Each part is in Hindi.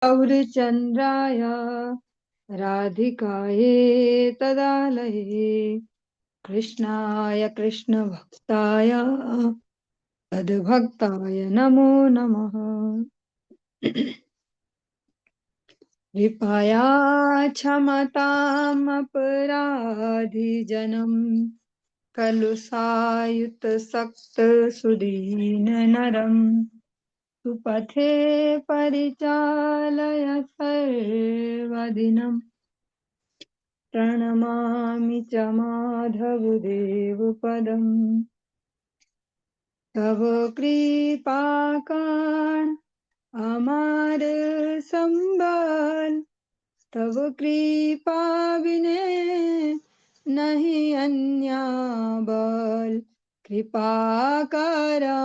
गौरचन्द्राय राधिकायै तदालये कृष्णाय कृष्णभक्ताय तद्भक्ताय नमो नमः। कृपया क्षमतामपराधिजनम् खलु सायुतसक्तसुदीननरम् सुपथे परिचालय सर्वदिनम् प्रणमामि च माधवदेवपदम् तव कृपाकान् अमार संबल तव कृपा बिने नहीं अन्या बल कृपा करा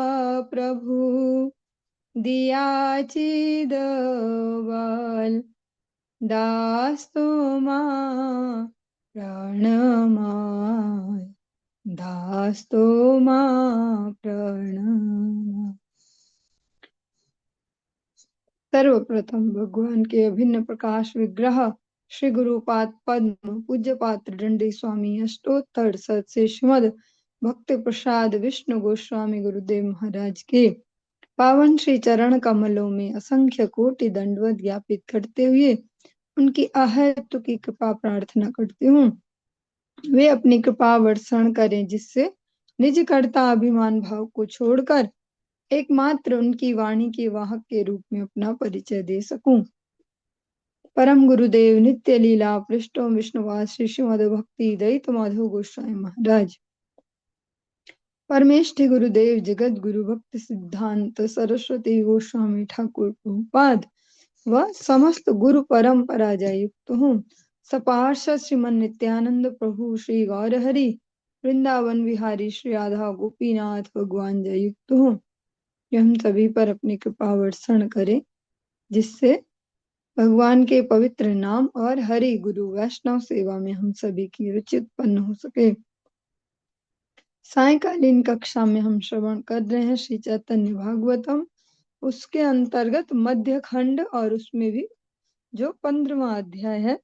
प्रभु दिया चिद बल दास तुमा प्रणमाय दास तुमा प्रणमाय। सर्वप्रथम भगवान के अभिन्न प्रकाश विग्रह श्री गुरुपाद पद्म पूज्य पात्र दंडी स्वामी अष्टोत्तर सत से श्रीमद भक्ति प्रसाद विष्णु गोस्वामी गुरुदेव महाराज के पावन श्री चरण कमलों में असंख्य कोटि दंडवत ज्ञापित करते हुए उनकी अहेतु की कृपा प्रार्थना करती हूँ। वे अपनी कृपा वर्षण करें जिससे निज कर्ता अभिमान भाव को छोड़कर एकमात्र उनकी वाणी के वाहक के रूप में अपना परिचय दे सकूं। परम गुरुदेव नित्य लीला पृष्ठों विष्णुवास श्री श्रीमद भक्ति दयित माधव गोस्वामी महाराज परमेष्ठि गुरुदेव जगत गुरु भक्ति सिद्धांत सरस्वती गोस्वामी ठाकुर प्रभुपाद व समस्त गुरु परंपरा युक्त हूँ। सपार्षद श्रीमन नित्यानंद प्रभु श्री गौरहरि वृंदावन विहारी श्री राधा गोपीनाथ भगवान युक्त हूँ। हम सभी पर अपनी कृपा वर्षण करे जिससे भगवान के पवित्र नाम और हरि गुरु वैष्णव सेवा में हम सभी की रुचि उत्पन्न हो सके। सायकालीन कक्षा में हम श्रवण कर रहे हैं श्री चैतन्य भागवतम, उसके अंतर्गत मध्य खंड और उसमें भी जो 15वां अध्याय है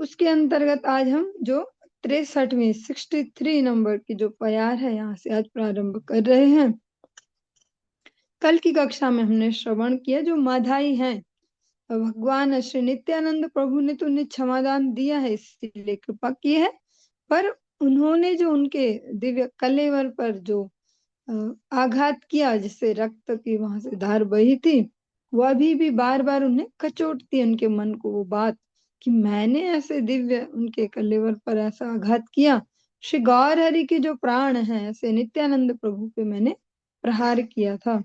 उसके अंतर्गत आज हम जो 63 नंबर की जो प्यार है यहाँ से आज प्रारंभ कर रहे हैं। कल की कक्षा में हमने श्रवण किया जो माधाई हैं भगवान श्री नित्यानंद प्रभु ने तो उन्हें क्षमादान दिया है इसलिए कृपा की है, पर उन्होंने जो उनके दिव्य कलेवर पर जो आघात किया जिससे रक्त की वहां से धार बही थी वो अभी भी बार बार उन्हें कचोटती है उनके मन को वो बात कि मैंने ऐसे दिव्य उनके कलेवर पर ऐसा आघात किया। श्री गौर हरि के जो प्राण हैं ऐसे नित्यानंद प्रभु पे मैंने प्रहार किया था।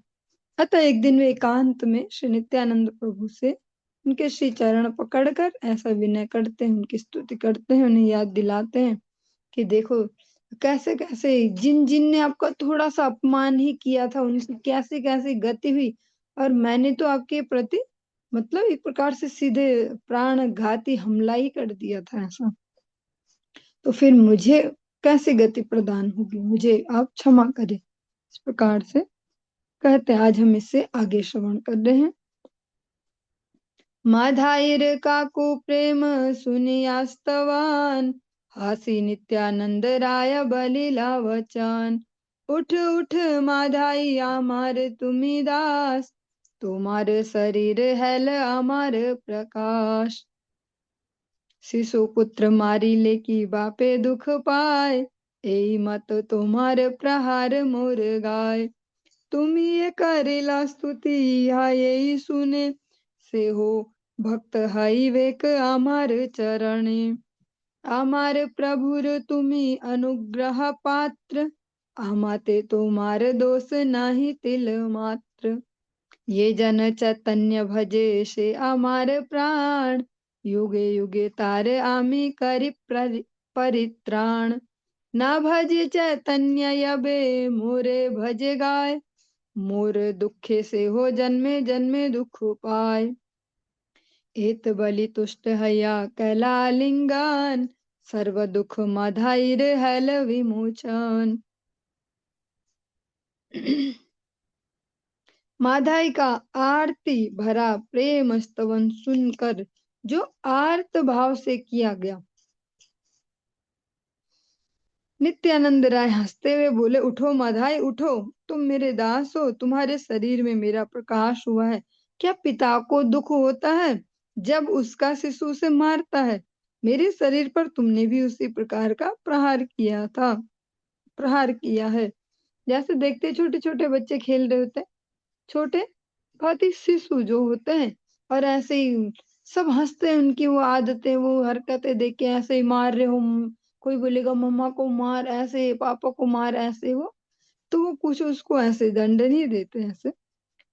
अतः एक दिन वे एकांत में श्री नित्यानंद प्रभु से उनके श्री चरण पकड़कर ऐसा विनय करते हैं, उनकी स्तुति करते हैं, उन्हें याद दिलाते हैं कि देखो कैसे कैसे जिन जिन ने आपका थोड़ा सा अपमान ही किया था उनकी कैसे कैसे गति हुई और मैंने तो आपके प्रति मतलब एक प्रकार से सीधे प्राणघाती हमला ही कर दिया था ऐसा, तो फिर मुझे कैसे गति प्रदान होगी, मुझे आप क्षमा करें। इस प्रकार से कहते हैं। आज हम इससे आगे श्रवण कर रहे हैं। माधाइर काकु प्रेम सुनियास्तवान हासी नित्यानंद राय बलिला वचन उठ उठ माधाई आमार तुमी दास तुम्हार शरीर हैल अमार प्रकाश शिशु पुत्र मारी ले की बापे दुख पाए एई मत तुम्हार प्रहार मोर गाय तुम ये करेला स्तुति यही सुने से हो भक्त हई वेक आमार चरणे आमार प्रभुर तुमी अनुग्रह पात्र आमाते तुम्हार दोष नाही तिल मात्र ये जन चैतन्य भजे से आमार प्राण युगे युगे तार आमी करि परित्राण ना भजे चैतन्य यबे मोरे भजे गाय मोर दुखे से हो जन्मे जन्मे दुख पाए एत बलि तुष्ट हया कैलालिंगन सर्व दुख माधाइर हैल विमोचन। माधाई का आरती भरा प्रेम स्तवन सुनकर जो आर्त भाव से किया गया। नित्यानंद राय हंसते हुए बोले, उठो माधाई उठो, तुम मेरे दास हो, तुम्हारे शरीर में मेरा प्रकाश हुआ है। क्या पिता को दुख होता है जब उसका शिशु उसे मारता है? मेरे शरीर पर तुमने भी उसी प्रकार का प्रहार किया है। जैसे देखते छोटे छोटे बच्चे खेल रहे होते हैं, छोटे बहुत ही शिशु जो होते हैं, और ऐसे ही सब हंसते हैं, उनकी वो आदतें वो हरकतें देख के ऐसे ही मार रहे हो। कोई बोलेगा मम्मा को मार ऐसे, पापा को मार ऐसे, वो तो वो कुछ उसको ऐसे दंड नहीं देते ऐसे।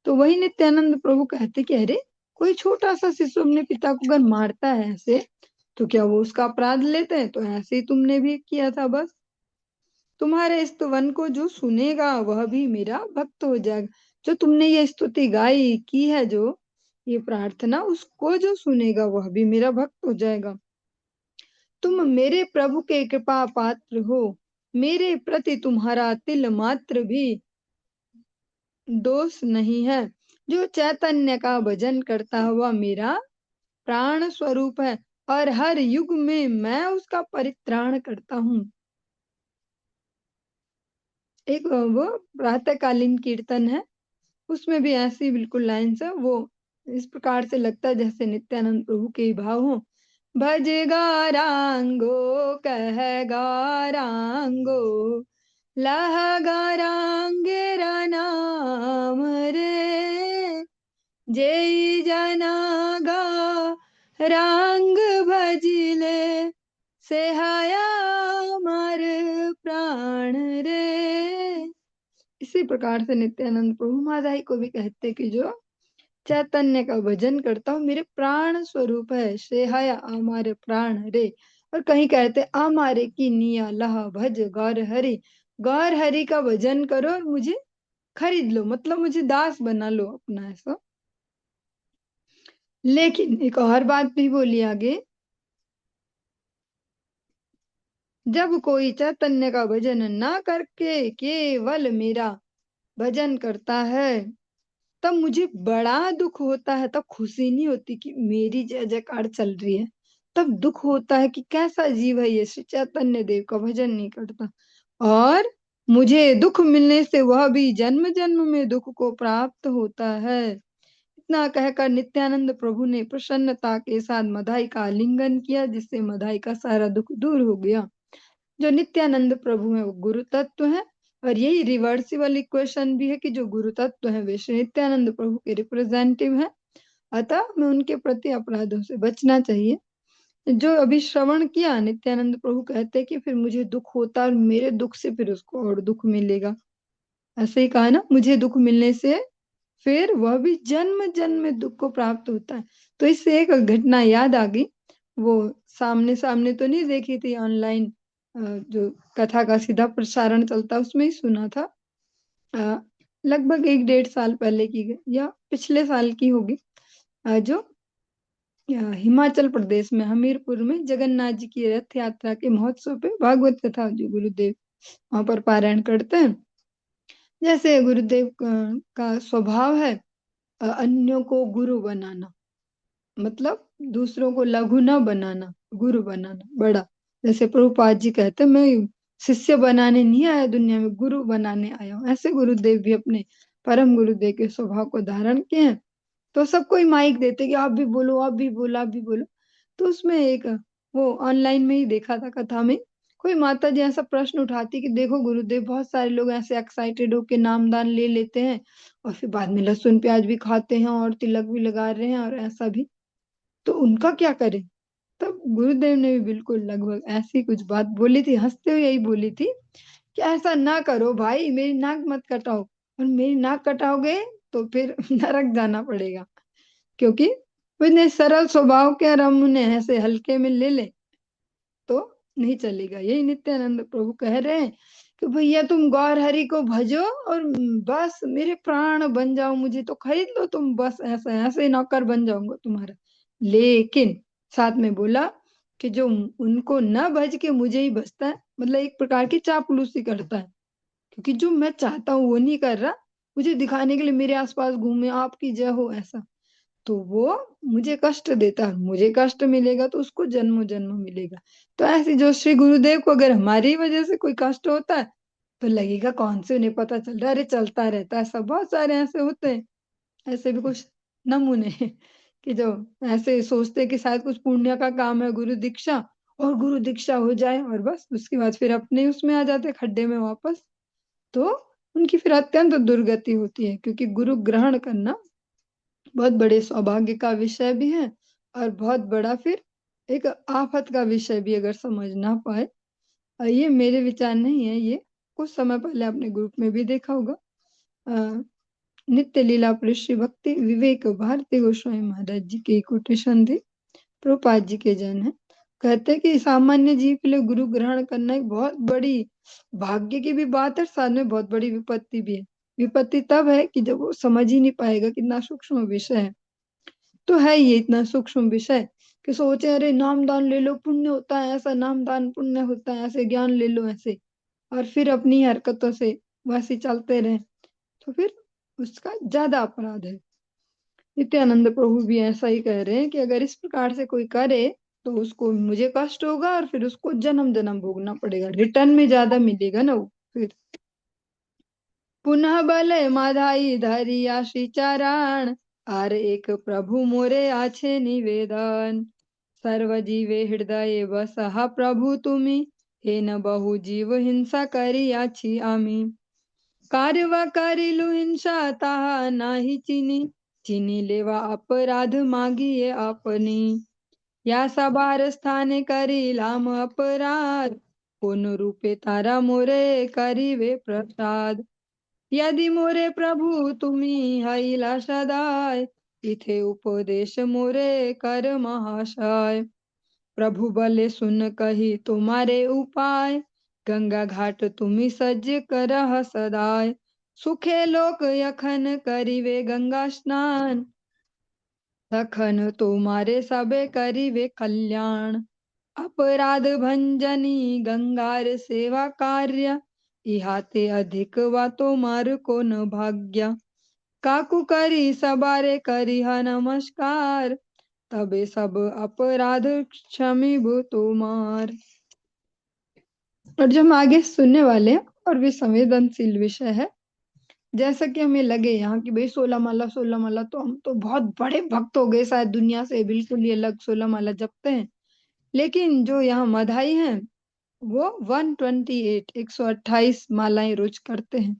तो वही नित्यानंद प्रभु कहते कि अरे, कोई छोटा सा शिशु अपने पिता को अगर मारता है ऐसे, तो क्या वो उसका अपराध लेते हैं? तो ऐसे ही तुमने भी किया था। बस तुम्हारे स्तवन को जो सुनेगा वह भी मेरा भक्त हो जाएगा। जो तुमने ये स्तुति गाई की है, जो ये प्रार्थना, उसको जो सुनेगा वह भी मेरा भक्त हो जाएगा। तुम मेरे प्रभु के कृपा पात्र हो, मेरे प्रति तुम्हारा तिल मात्र भी दोष नहीं है। जो चैतन्य का भजन करता हुआ मेरा प्राण स्वरूप है, और हर युग में मैं उसका परित्राण करता हूँ। एक वो प्रातःकालीन कीर्तन है, उसमें भी ऐसी बिल्कुल लाइन्स है। वो इस प्रकार से लगता है जैसे नित्यानंद प्रभु के ही भाव हो। भज गारांगो कह गारांगो, लह गारांगेरा नाम रे, जय जना गा रांग भजिले, से हया मर प्राण रे। इसी प्रकार से नित्यानंद प्रभु मादाई को भी कहते कि जो चैतन्य का भजन करता हूँ, मेरे प्राण स्वरूप है, सेहाया हमारे प्राण रे। और कहीं कहते हमारे की निया लह भज गौर हरि, गौर हरि का भजन करो और मुझे खरीद लो, मतलब मुझे दास बना लो अपना, ऐसा। लेकिन एक और बात भी बोली आगे, जब कोई चैतन्य का भजन ना करके केवल मेरा भजन करता है, तब मुझे बड़ा दुख होता है। तब खुशी नहीं होती कि मेरी जय जयकार चल रही है, तब दुख होता है कि कैसा जीव है ये, श्री चैतन्य देव का भजन नहीं करता। और मुझे दुख मिलने से वह भी जन्म जन्म में दुख को प्राप्त होता है। इतना कहकर नित्यानंद प्रभु ने प्रसन्नता के साथ मधाई का आलिंगन किया, जिससे मधाई का सारा दुख दूर हो गया। जो नित्यानंद प्रभु है वो गुरु तत्व है, और यही रिवर्सिबल इक्वेशन भी है कि जो गुरु तत्व है वे श्री नित्यानंद प्रभु के रिप्रेजेंटेटिव है। अतः हमें उनके प्रति अपराधों से बचना चाहिए। जो अभी श्रवण किया, नित्यानंद प्रभु कहते हैं कि फिर मुझे दुख होता है और मेरे दुख से फिर उसको और दुख मिलेगा। ऐसे ही कहा ना, मुझे दुख मिलने से फिर वह भी जन्म जन्म में दुख को प्राप्त होता है। तो इससे एक घटना याद आ गई। वो सामने सामने तो नहीं देखी थी, ऑनलाइन जो कथा का सीधा प्रसारण चलता उसमें ही सुना था। अ, लगभग 1-1.5 साल पहले की या पिछले साल की होगी। जो हिमाचल प्रदेश में हमीरपुर में जगन्नाथ जी की रथ यात्रा के महोत्सव पे भागवत कथा जो गुरुदेव वहां पर पारायण करते हैं। जैसे गुरुदेव का स्वभाव है अन्यों को गुरु बनाना, मतलब दूसरों को लघु न बनाना, गुरु बनाना बड़ा। जैसे प्रभुपाद जी कहते हैं, मैं शिष्य बनाने नहीं आया दुनिया में, गुरु बनाने आया हूँ। ऐसे गुरुदेव भी अपने परम गुरुदेव के स्वभाव को धारण किए हैं। तो सबको ही माइक देते कि आप भी बोलो, आप भी बोलो, आप भी बोलो। तो उसमें एक वो ऑनलाइन में ही देखा था कथा में, कोई माता जी ऐसा प्रश्न उठाती कि देखो गुरुदेव, बहुत सारे लोग ऐसे एक्साइटेड होके नामदान ले लेते हैं और फिर बाद में लहसुन प्याज भी खाते हैं और तिलक भी लगा रहे हैं और ऐसा भी, तो उनका क्या करें? तब गुरुदेव ने भी बिल्कुल लगभग ऐसी कुछ बात बोली थी, हंसते हुए यही बोली थी कि ऐसा ना करो भाई, मेरी नाक मत कटाओ, और मेरी नाक कटाओगे तो फिर नरक जाना पड़ेगा। क्योंकि वो इतने सरल स्वभाव के, और हम उन्हें ऐसे हल्के में ले ले तो नहीं चलेगा। यही नित्यानंद प्रभु कह रहे हैं कि भैया तुम गौर हरि को भजो और बस मेरे प्राण बन जाओ, मुझे तो खरीद लो तुम, बस ऐसा ऐसे नौकर बन जाऊंगा तुम्हारा। लेकिन साथ में बोला कि जो उनको न भज के मुझे ही भजता है, मतलब एक प्रकार की चापलूसी करता है, क्योंकि जो मैं चाहता हूँ वो नहीं कर रहा, मुझे दिखाने के लिए मेरे आसपास घूमे, आपकी जय हो, ऐसा। तो वो मुझे कष्ट देता है, मुझे कष्ट मिलेगा तो उसको जन्म जन्म मिलेगा। तो ऐसे जो श्री गुरुदेव को अगर हमारी वजह से कोई कष्ट होता है तो लगेगा कौन से, उन्हें पता चल रहा है, अरे चलता रहता है, सब बहुत सारे ऐसे होते हैं। ऐसे भी कुछ नमूने हैं कि जो ऐसे सोचते हैं कि शायद कुछ पुण्य का काम है गुरु दीक्षा, और गुरु दीक्षा हो जाए और बस उसके बाद फिर अपने उसमें आ जाते हैं खड्डे में वापस। तो उनकी फिर अत्यंत दुर्गति होती है, क्योंकि गुरु ग्रहण करना बहुत बड़े सौभाग्य का विषय भी है, और बहुत बड़ा फिर एक आफत का विषय भी, अगर समझ ना पाए। और ये मेरे विचार नहीं है, ये कुछ समय पहले आपने ग्रुप में भी देखा होगा। अ, नित्य लीला पर श्री भक्ति विवेक भारती गोस्वामी महाराज जी के कोटेशन थे, प्रभुपाद जी के जन है। कहते हैं कि सामान्य जीव के लिए गुरु ग्रहण करना एक बहुत बड़ी भाग्य की भी बात है, साथ में बहुत बड़ी विपत्ति भी है। विपत्ति तब है कि जब वो समझ ही नहीं पाएगा कितना सूक्ष्म विषय है। तो है ये इतना सूक्ष्म विषय कि सोचे अरे नाम दान ले लो पुण्य होता है, ऐसा नाम दान पुण्य होता है, ऐसे ज्ञान ले लो ऐसे, और फिर अपनी हरकतों से वैसे चलते रहे, तो फिर उसका ज्यादा अपराध है। नित्यानंद प्रभु भी ऐसा ही कह रहे हैं कि अगर इस प्रकार से कोई करे तो उसको, मुझे कष्ट होगा और फिर उसको जन्म जन्म भोगना पड़ेगा, रिटर्न में ज्यादा मिलेगा ना वो फिर। पुनः बल माधाई धरिया श्री चरण, आर एक प्रभु मोरे आछे निवेदन, सर्व जीवे हृदय बसहा प्रभु तुमी, हे न बहु जीव हिंसा करी आछि आमी, कार्य करिलु हिंसा ताहा नाही चिनी, चिनी लेवा अपराध मागिए अपनी, या सबार स्थाने करी लाम अपराध, कोन रूपे तारा मोरे करिवे प्रसाद, यदि मोरे प्रभु तुम्ही हईला सदाय, इथे उपदेश मोरे कर महाशय, प्रभु बले सुन कही तुम्हारे उपाय, गंगा घाट तुम्ही सज्ज करह सदाय, सुखे लोक यखन करिवे गंगा स्नान, तखन तुम्हारे सबे करिवे कल्याण, अपराध भंजनी गंगार सेवा कार्य, इहाते अधिक वा तुम्हार को न भाग्य, काकू करी सबारे करी हा नमस्कार, तबे सब अपराध क्षमीभु तुम्हार। और जो हम आगे सुनने वाले हैं और भी संवेदनशील विषय है, जैसा कि हमें लगे यहाँ की भाई 16 माला तो हम तो बहुत बड़े भक्त हो गए, शायद दुनिया से बिल्कुल ये अलग 16 माला जपते हैं, लेकिन जो यहाँ मधाई हैं वो 128 मालाएं रोज करते हैं,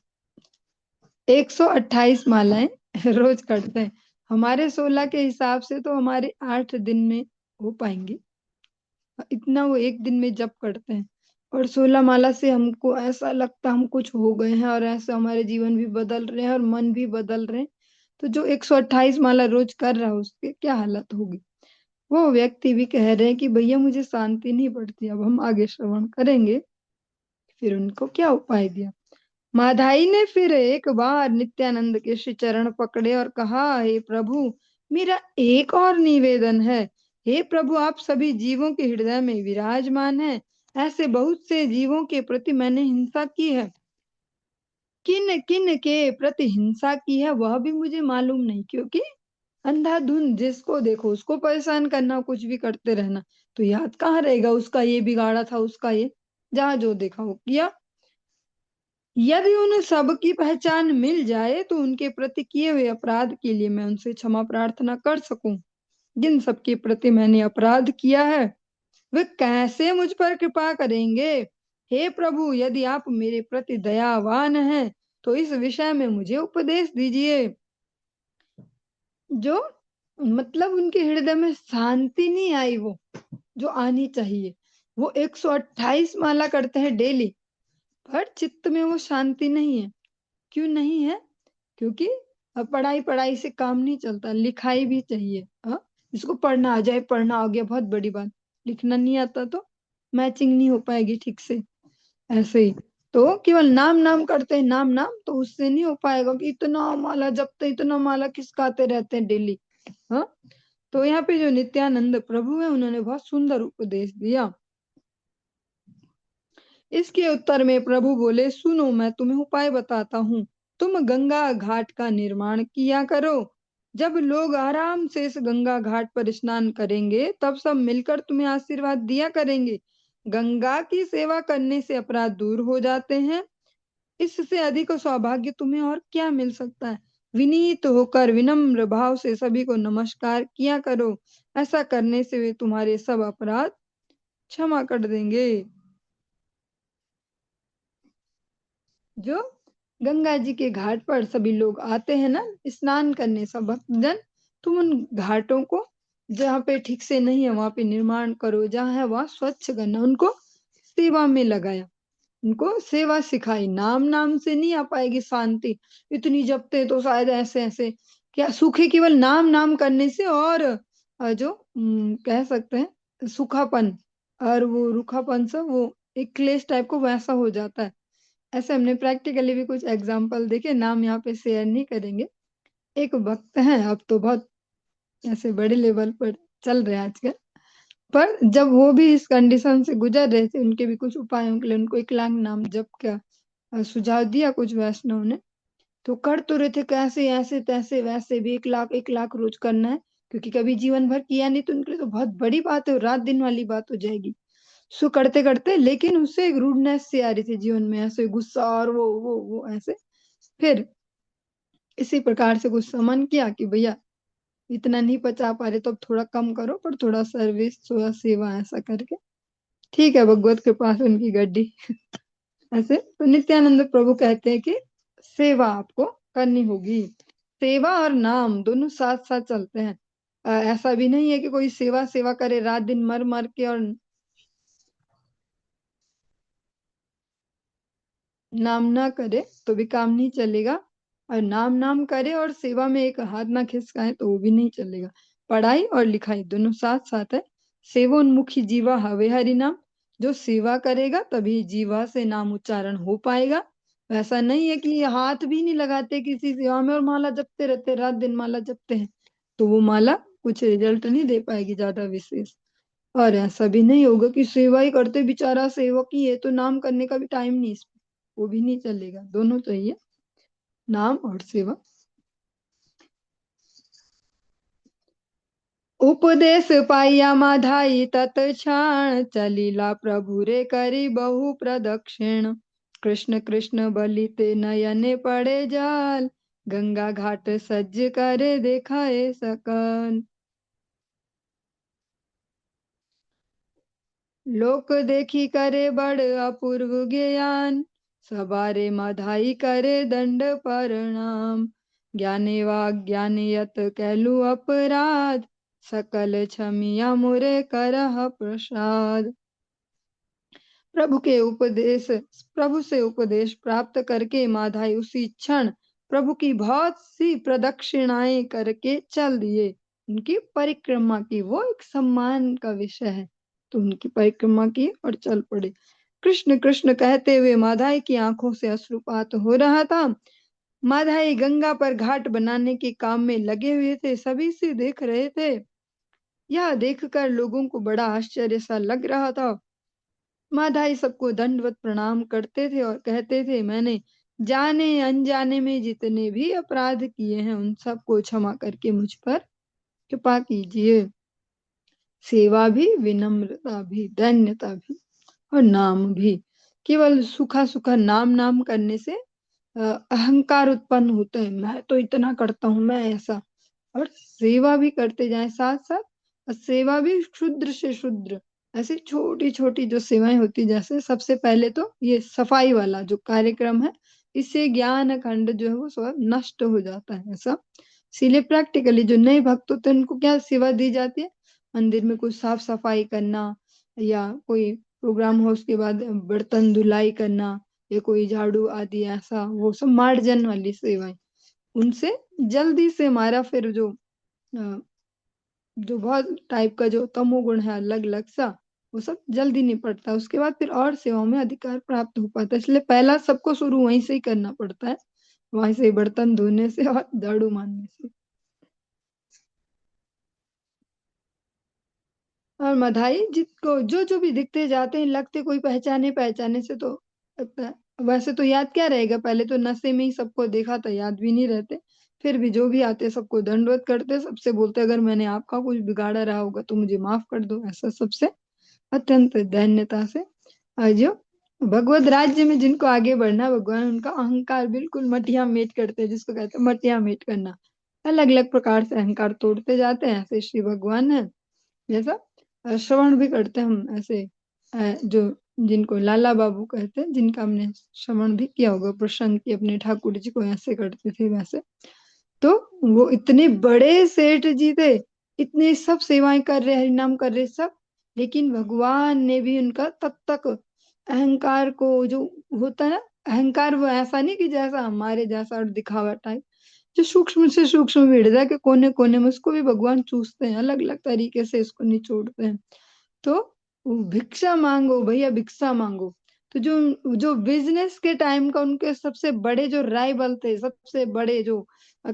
128 मालाएं रोज करते हैं। हमारे 16 के हिसाब से तो हमारे 8 दिन में हो पाएंगे, इतना वो एक दिन में जप करते हैं। और 16 माला से हमको ऐसा लगता हम कुछ हो गए हैं, और ऐसा हमारे जीवन भी बदल रहे हैं और मन भी बदल रहे हैं। तो जो 128 माला रोज कर रहा है उसके क्या हालत होगी। वो व्यक्ति भी कह रहे हैं कि भैया मुझे शांति नहीं पड़ती, अब हम आगे श्रवण करेंगे फिर उनको क्या उपाय दिया। माधाई ने फिर एक बार नित्यानंद के श्री चरण पकड़े और कहा, हे प्रभु मेरा एक और निवेदन है, हे प्रभु आप सभी जीवों के हृदय में विराजमान हैं, ऐसे बहुत से जीवों के प्रति मैंने हिंसा की है, किन किन के प्रति हिंसा की है वह भी मुझे मालूम नहीं, क्योंकि अंधाधुंध जिसको देखो उसको परेशान करना, कुछ भी करते रहना, तो याद कहाँ रहेगा उसका ये बिगाड़ा था, उसका ये, जहाँ जो देखा वो किया। यदि उन सब की पहचान मिल जाए तो उनके प्रति किए हुए अपराध के लिए मैं उनसे क्षमा प्रार्थना कर सकूं। जिन सब के प्रति मैंने अपराध किया है वे कैसे मुझ पर कृपा करेंगे। हे प्रभु यदि आप मेरे प्रति दयावान हैं तो इस विषय में मुझे उपदेश दीजिए। जो मतलब उनके हृदय में शांति नहीं आई, वो जो आनी चाहिए। वो 128 माला करते हैं डेली, पर चित्त में वो शांति नहीं है। क्यों नहीं है? क्योंकि अब पढ़ाई पढ़ाई से काम नहीं चलता, लिखाई भी चाहिए। हाँ, जिसको पढ़ना आ जाए, पढ़ना आ गया बहुत बड़ी बात, लिखना नहीं आता तो मैचिंग नहीं हो पाएगी ठीक से। ऐसे ही तो केवल नाम नाम करते हैं, नाम नाम तो उससे नहीं हो पाएगा कि इतना माला जपते, इतना माला खिसकाते रहते हैं डेली। हाँ, तो यहाँ पे जो नित्यानंद प्रभु है उन्होंने बहुत सुंदर उपदेश दिया। इसके उत्तर में प्रभु बोले, सुनो मैं तुम्हें उपाय बताता हूँ, तुम गंगा घाट का निर्माण किया करो। जब लोग आराम से इस गंगा घाट पर स्नान करेंगे तब सब मिलकर तुम्हें आशीर्वाद दिया करेंगे। गंगा की सेवा करने से अपराध दूर हो जाते हैं। इससे अधिक सौभाग्य तुम्हें और क्या मिल सकता है। विनीत होकर विनम्र भाव से सभी को नमस्कार किया करो। ऐसा करने से वे तुम्हारे सब अपराध क्षमा कर देंगे। जो गंगा जी के घाट पर सभी लोग आते हैं ना स्नान करने, सब भक्तजन, तुम उन घाटों को जहाँ पे ठीक से नहीं है वहां पे निर्माण करो, जहाँ है वहां स्वच्छ करना, उनको सेवा में लगाया, उनको सेवा सिखाई। नाम नाम से नहीं आ पाएगी शांति, इतनी जपते तो शायद ऐसे ऐसे क्या सूखे केवल नाम नाम करने से, और जो कह सकते हैं सूखापन और वो रूखापन सब, वो एक क्लेश टाइप को वैसा हो जाता है। ऐसे हमने प्रैक्टिकली भी कुछ एग्जाम्पल देखे, नाम यहाँ पे शेयर नहीं करेंगे। एक भक्त हैं, अब तो बहुत ऐसे बड़े लेवल पर चल रहे हैं आजकल, पर जब वो भी इस कंडीशन से गुजर रहे थे, उनके भी कुछ उपायों के लिए उनको एक लाख नाम जप का सुझाव दिया कुछ वैष्णव ने। तो कर तो रहे थे कैसे, ऐसे तैसे वैसे भी 1 लाख रोज करना है, क्योंकि कभी जीवन भर किया नहीं तो उनके लिए तो बहुत बड़ी बात है, रात दिन वाली बात हो जाएगी। सो करते करते लेकिन उससे एक रूडनेस सी आ रही थी जीवन में, ऐसे गुस्सा और वो ऐसे। फिर इसी प्रकार से कुछ समन किया कि भैया इतना नहीं पचा पा रहे तो अब थोड़ा कम करो, पर थोड़ा सर्विस थोड़ा सेवा ऐसा करके ठीक है, भगवत के पास उनकी गड्डी। ऐसे तो नित्यानंद प्रभु कहते हैं कि सेवा आपको करनी होगी। सेवा और नाम दोनों साथ साथ चलते हैं। ऐसा भी नहीं है कि कोई सेवा सेवा करे रात दिन मर मर के और नाम ना करे तो भी काम नहीं चलेगा, और नाम नाम करे और सेवा में एक हाथ ना खिसकाए तो वो भी नहीं चलेगा। पढ़ाई और लिखाई दोनों साथ साथ है। सेवोन्मुखी जीवा हवे हरि नाम, जो सेवा करेगा तभी जीवा से नाम उच्चारण हो पाएगा। वैसा नहीं है कि ये हाथ भी नहीं लगाते किसी सेवा में और माला जपते रहते, रात दिन माला जपते हैं, तो वो माला कुछ रिजल्ट नहीं दे पाएगी ज्यादा विशेष। और ऐसा भी नहीं होगा कि सेवा ही करते बेचारा सेवक ही है तो नाम करने का भी टाइम नहीं, वो भी नहीं चलेगा, दोनों चाहिए, नाम और सेवा। उपदेश पाइया माधाई तत्क्षण, चलीला प्रभु रे करी बहु प्रदक्षिण। कृष्ण कृष्ण बलिते नयने पड़े जाल, गंगा घाट सज्ज करे देखाए सकन। लोक देखी करे बड़ अपूर्व ज्ञान, सवारे माधाई करे दंड प्रणाम। ज्ञाने वाज्ञानियत कहलु अपराध, सकल क्षमिया मुरे करह प्रसाद। प्रभु से उपदेश प्राप्त करके माधाई उसी क्षण प्रभु की बहुत सी प्रदक्षिणाएं करके चल दिए। उनकी परिक्रमा की, वो एक सम्मान का विषय है, तो उनकी परिक्रमा की और चल पड़े। कृष्ण कृष्ण कहते हुए माधाई की आंखों से अश्रुपात हो रहा था। माधाई गंगा पर घाट बनाने के काम में लगे हुए थे, सभी से देख रहे थे। यह देखकर लोगों को बड़ा आश्चर्य सा लग रहा था। माधाई सबको दंडवत प्रणाम करते थे और कहते थे, मैंने जाने अनजाने में जितने भी अपराध किए हैं उन सबको क्षमा करके मुझ पर कृपा कीजिए। सेवा भी, विनम्रता भी, दैन्यता भी और नाम भी। केवल सूखा सूखा नाम नाम करने से अहंकार उत्पन्न होते हैं, मैं तो इतना करता हूं, मैं ऐसा। और सेवा भी करते जाएं साथ साथ, और सेवा भी शुद्र से शुद्र, ऐसी छोटी छोटी जो सेवाएं होती, जैसे सबसे पहले तो ये सफाई वाला जो कार्यक्रम है, इससे ज्ञान खंड जो है वो सब नष्ट हो जाता है ऐसा। इसीलिए प्रैक्टिकली जो नए भक्त होते हैं उनको क्या सेवा दी जाती है, मंदिर में कुछ साफ सफाई करना, या कोई प्रोग्राम हो उसके बाद बर्तन धुलाई करना, या कोई झाड़ू आदि, ऐसा वो सब मार्जन वाली सेवाएं। उनसे जल्दी से हमारा फिर जो बहुत टाइप का जो तमोगुण है अलग अलग सा, वो सब जल्दी निपटता है, उसके बाद फिर और सेवाओं में अधिकार प्राप्त हो पाता है। इसलिए पहला सबको शुरू वहीं से ही करना पड़ता है, वहीं से बर्तन धोने से और झाड़ू मारने से। और मधाई जिसको जो जो भी दिखते जाते हैं, लगते कोई पहचाने पहचाने से तो लगता है वैसे तो याद क्या रहेगा, पहले तो नशे में ही सबको देखा था, याद भी नहीं रहते। फिर भी जो भी आते सबको दंडवत करते, सबसे बोलते अगर मैंने आपका कुछ बिगाड़ा रहा होगा तो मुझे माफ कर दो, ऐसा सबसे अत्यंत दैन्यता से। जो भगवत राज्य में जिनको आगे बढ़ना, भगवान उनका अहंकार बिल्कुल मटिया मेट करते हैं, जिसको कहते हैं मटिया मेट करना। अलग अलग प्रकार से अहंकार तोड़ते जाते हैं, ऐसे श्री भगवान है। जैसा श्रवण भी करते हैं हम ऐसे, जो जिनको लाला बाबू कहते हैं, जिनका हमने श्रवण भी किया होगा, प्रसन्न की अपने ठाकुर जी को ऐसे करते थे वैसे। तो वो इतने बड़े सेठ जी थे, इतने सब सेवाएं कर रहे, हरिनाम कर रहे सब, लेकिन भगवान ने भी उनका तब तक अहंकार को, जो होता है ना अहंकार, वो ऐसा नहीं कि जैसा हमारे जैसा और दिखावा टाइप, जो सूक्ष्म से सूक्ष्म हृदय के कोने कोने में, उसको भी भगवान चूसते हैं, अलग अलग तरीके से इसको निचोड़ते हैं। तो वो भिक्षा मांगो भैया, भिक्षा मांगो। तो जो जो बिजनेस के टाइम का उनके सबसे बड़े जो राइवल थे, सबसे बड़े जो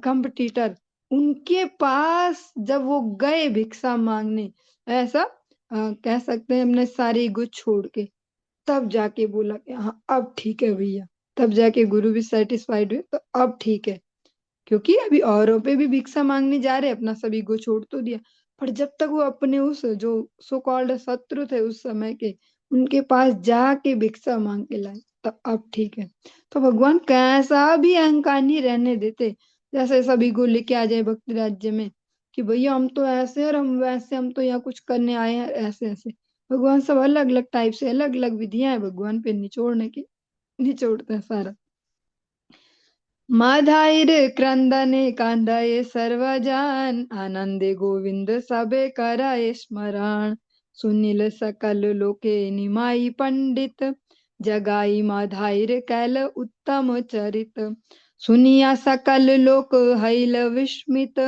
कंपटीटर, उनके पास जब वो गए भिक्षा मांगने, ऐसा कह सकते हैं, अपने सारे ईगो छोड़ के, तब जाके बोला कि हाँ अब ठीक है भैया। तब जाके गुरु भी सेटिस्फाइड हुए, तो अब ठीक है। क्योंकि अभी औरों पे भी भिक्षा मांगने जा रहे, अपना सभी को छोड़ तो दिया, पर जब तक वो अपने उस जो सो कॉल्ड शत्रु थे उस समय के, उनके पास जाके भिक्षा मांग के लाए, तब अब ठीक है। तो भगवान कैसा भी अहंकार नहीं रहने देते, जैसे सभी को लेके आ जाए भक्ति राज्य में कि भैया हम तो ऐसे और हम वैसे, हम तो यहाँ कुछ करने आए हैं, ऐसे ऐसे। भगवान सब अलग अलग टाइप से, अलग अलग विधियां हैं भगवान पे निचोड़ने की, निचोड़ते हैं सारा। माधाईर क्रंदने कांदाये सर्वजन, आनंदे गोविंद सबे कराये स्मरण। सुनील सकल लोके निमाई पंडित, जगाई माधाईर कैल उत्तम चरित। सुनिया सकल लोक हैल विस्मित,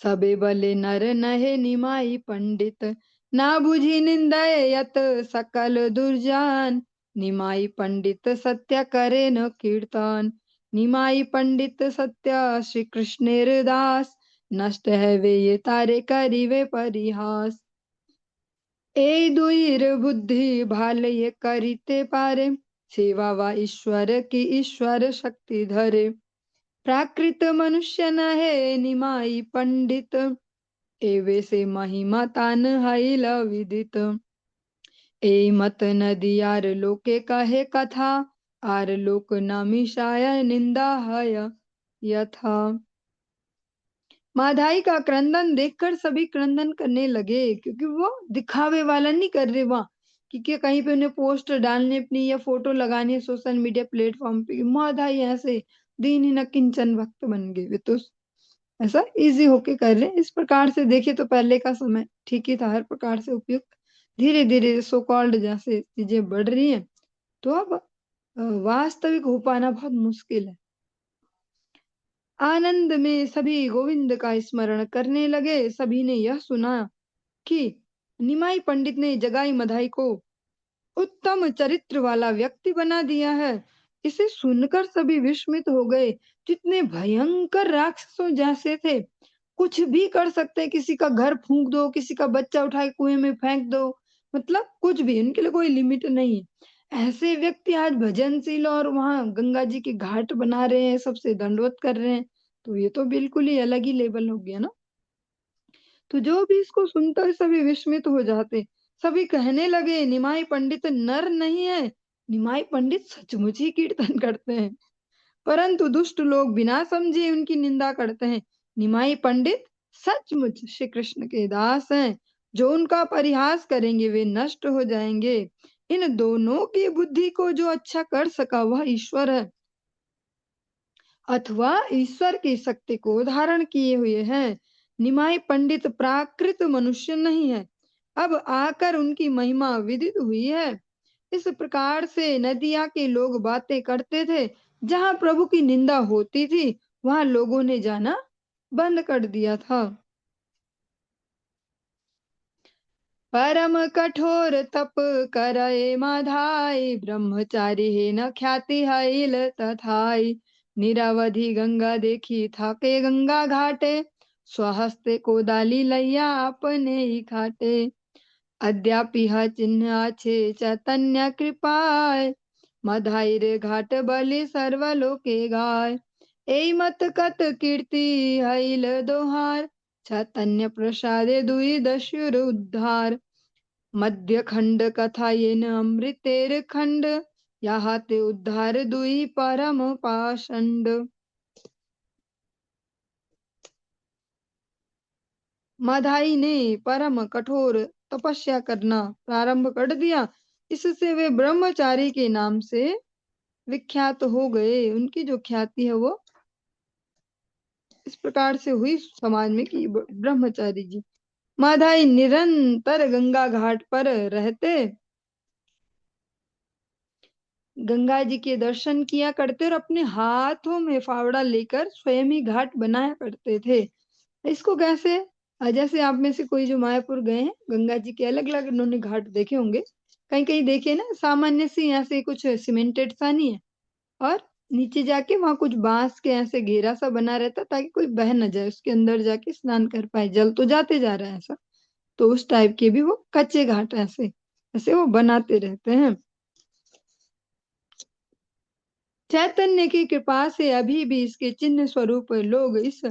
सबे बले नर नहे निमाई पंडित। ना बुझी निंदय यत सकल दुर्जन, निमाई पंडित सत्य करे न कीर्तन। निमाई पंडित सत्य श्री कृष्णेर दास, नष्ट है वे ये तारे करिवे परिहास। ए दुईर बुद्धि भाल ये करिते पारे, सेवा वा ईश्वर की ईश्वर शक्ति धरे। प्राकृत मनुष्य न है निमाई पंडित, एवे से महिमा तान हाइल विदित। ए मत नदियार लोके कहे कथा, आर लोक नामिशाय निंदा हय यथा। माधाई का क्रंदन देखकर सभी क्रंदन करने लगे, क्योंकि वो दिखावे वाला नहीं कर रहे वहां, क्योंकि कहीं पे उन्हें पोस्ट डालने अपनी या फोटो लगानी है सोशल मीडिया प्लेटफॉर्म पे, माधाई ऐसे दीन न किंचन भक्त बन गए वे तो, ऐसा इजी होके कर रहे हैं। इस प्रकार से देखे तो पहले का समय ठीक ही था, हर प्रकार से उपयुक्त। धीरे धीरे सो कॉल्ड जैसे चीजें बढ़ रही हैं, तो अब वास्तविक हो पाना बहुत मुश्किल है। आनंद में सभी गोविंद का स्मरण करने लगे। सभी ने यह सुना कि निमाई पंडित ने जगाई मधाई को उत्तम चरित्र वाला व्यक्ति बना दिया है। इसे सुनकर सभी विस्मित हो गए। जितने भयंकर राक्षसों जैसे थे, कुछ भी कर सकते हैं, किसी का घर फूंक दो, किसी का बच्चा उठा के कुएं में फेंक दो, मतलब कुछ भी, इनके लिए कोई लिमिट नहीं है। ऐसे व्यक्ति आज भजनशील और वहां गंगा जी के घाट बना रहे हैं, सबसे दंडवत कर रहे हैं, तो ये तो बिल्कुल ही अलग ही लेवल हो गया ना। तो जो भी इसको सुनता है सभी विस्मित हो जाते। सभी कहने लगे निमाई पंडित नर नहीं है, निमाई पंडित सचमुच ही कीर्तन करते हैं। परंतु दुष्ट लोग बिना समझे उनकी निंदा करते हैं। निमाई पंडित सचमुच श्री कृष्ण के दास हैं, जो उनका परिहास करेंगे वे नष्ट हो जाएंगे। इन दोनों की बुद्धि को जो अच्छा कर सका वह ईश्वर है, अथवा ईश्वर की शक्ति को धारण किए हुए हैं। निमाई पंडित प्राकृत मनुष्य नहीं है, अब आकर उनकी महिमा विदित हुई है। इस प्रकार से नदिया के लोग बातें करते थे। जहां प्रभु की निंदा होती थी वहां लोगों ने जाना बंद कर दिया था। परम कठोर तप करए माधाई, ब्रह्मचारी है न ख्याति हैल तथाई। निरवधि गंगा देखी थाके गंगा घाटे, स्वहस्ते को दाली लैया अपने ही खाटे। अद्यापि चिन्ह आछे चैतन्य कृपाय, मधाइर घाट बलि सर्वलोके गाय। ए मत कत कीर्ति हईल दोहार, चैतन्य प्रसादे दुई दस्युर उद्धार। मध्य खंड कथा येन अमृतेर खंड, यहाँ ते उद्धार दुई परम पाषंड। माधाई ने परम कठोर तपस्या करना प्रारंभ कर दिया, इससे वे ब्रह्मचारी के नाम से विख्यात हो गए। उनकी जो ख्याति है वो इस प्रकार से हुई समाज में कि ब्रह्मचारी जी। माधाई निरंतर गंगा घाट पर रहते, गंगा जी के दर्शन किया करते और अपने हाथों में फावड़ा लेकर स्वयं ही घाट बनाया करते थे। इसको कैसे, जैसे आप में से कोई जो मायापुर गए हैं, गंगा जी के अलग अलग उन्होंने घाट देखे होंगे, कहीं कहीं देखे ना, सामान्य सी ऐसे कुछ सीमेंटेड सा नहीं है, और नीचे जाके वहां कुछ बांस के ऐसे घेरा सा बना रहता ताकि कोई बह न जाए, उसके अंदर जाके स्नान कर पाए, जल तो जाते जा रहा है ऐसा। तो उस टाइप के भी वो कच्चे घाट ऐसे ऐसे वो बनाते रहते हैं। चैतन्य की कृपा से अभी भी इसके चिन्ह स्वरूप लोग इस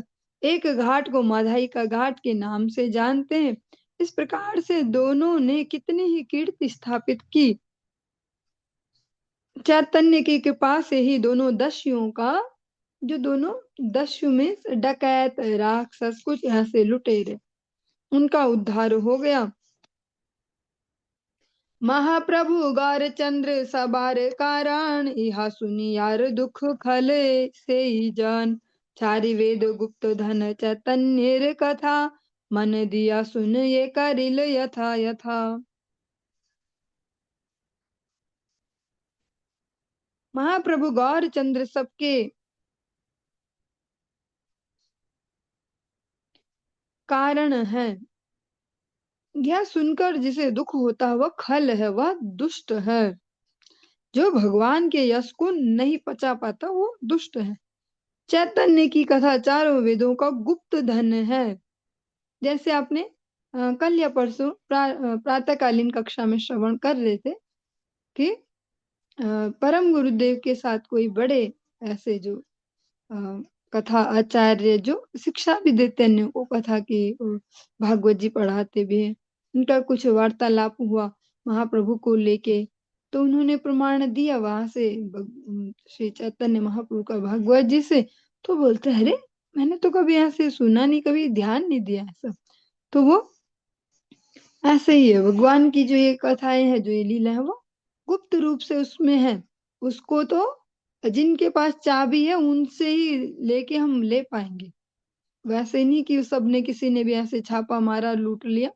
एक घाट को माधाई का घाट के नाम से जानते हैं। इस प्रकार से दोनों ने कितनी ही कीर्ति स्थापित की। चैतन्य की कृपा से ही दोनों दस्युओं का, जो दोनों दस्यु में डकैत राक्षस कुछ ऐसे लुटेरे, उनका उद्धार हो गया। महाप्रभु गौर चंद्र सबार कारण, इहा सुनी यार दुख खले से ही जान। चारि वेद गुप्त धन चैतन्य कथा, मन दिया सुन ये करिल यथा यथा। महाप्रभु गौर चंद्र सबके कारण है, यह सुनकर जिसे दुख होता है वह खल है, वह दुष्ट है। जो भगवान के यश को नहीं पचा पाता वो दुष्ट है। चैतन्य की कथा चारों वेदों का गुप्त धन है। जैसे आपने कल या परसों प्रातःकालीन कक्षा में श्रवण कर रहे थे कि परम गुरुदेव के साथ कोई बड़े ऐसे जो कथा आचार्य जो शिक्षा भी देते हैं अन्यों को, कथा की भागवत जी पढ़ाते भी हैं, उनका कुछ वार्तालाप हुआ महाप्रभु को लेके। तो उन्होंने प्रमाण दिया वहां से श्री चैतन्य महाप्रभु का भागवत जी से। तो बोलते अरे मैंने तो कभी ऐसे सुना नहीं, कभी ध्यान नहीं दिया ऐसा। तो वो ऐसे ही है, भगवान की जो ये कथाएं है, जो ये लीला है, वो गुप्त रूप से उसमें है। उसको तो जिनके पास चाबी है उनसे ही लेके हम ले पाएंगे, वैसे नहीं कि सबने किसी ने भी ऐसे छापा मारा लूट लिया,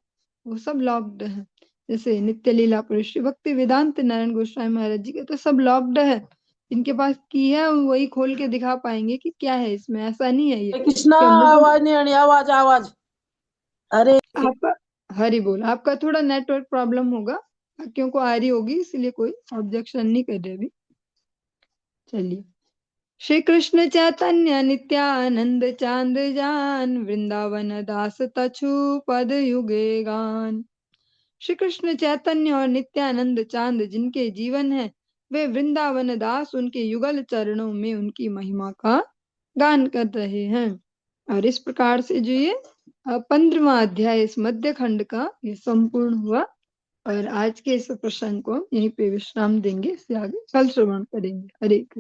वो सब लॉक्ड है। जैसे नित्य लीला पर श्री भक्ति वेदांत नारायण गोस्वामी महाराज जी के तो सब लॉक्ड है, जिनके पास की है वही खोल के दिखा पाएंगे कि क्या है इसमें, ऐसा नहीं है ये कृष्णा कि हम लोग। आवाज नहीं आनी, आवाज आवाज। अरे आपका हरि बोल, आपका थोड़ा नेटवर्क प्रॉब्लम होगा, बाकियों को आ रही होगी, इसलिए कोई ऑब्जेक्शन नहीं कर रहे अभी। चलिए। श्री कृष्ण चैतन्य नित्यानंद चांद जान, वृंदावन दास तछु पद युगे गान। श्री कृष्ण चैतन्य और नित्यानंद चांद जिनके जीवन है, वे वृंदावन दास उनके युगल चरणों में उनकी महिमा का गान कर रहे हैं। और इस प्रकार से जो ये 15वां अध्याय इस मध्य खंड का ये संपूर्ण हुआ। और आज के इस प्रसंग को हम यहीं पे विश्राम देंगे, इससे आगे कल श्रवण करेंगे। हरे कृष्ण।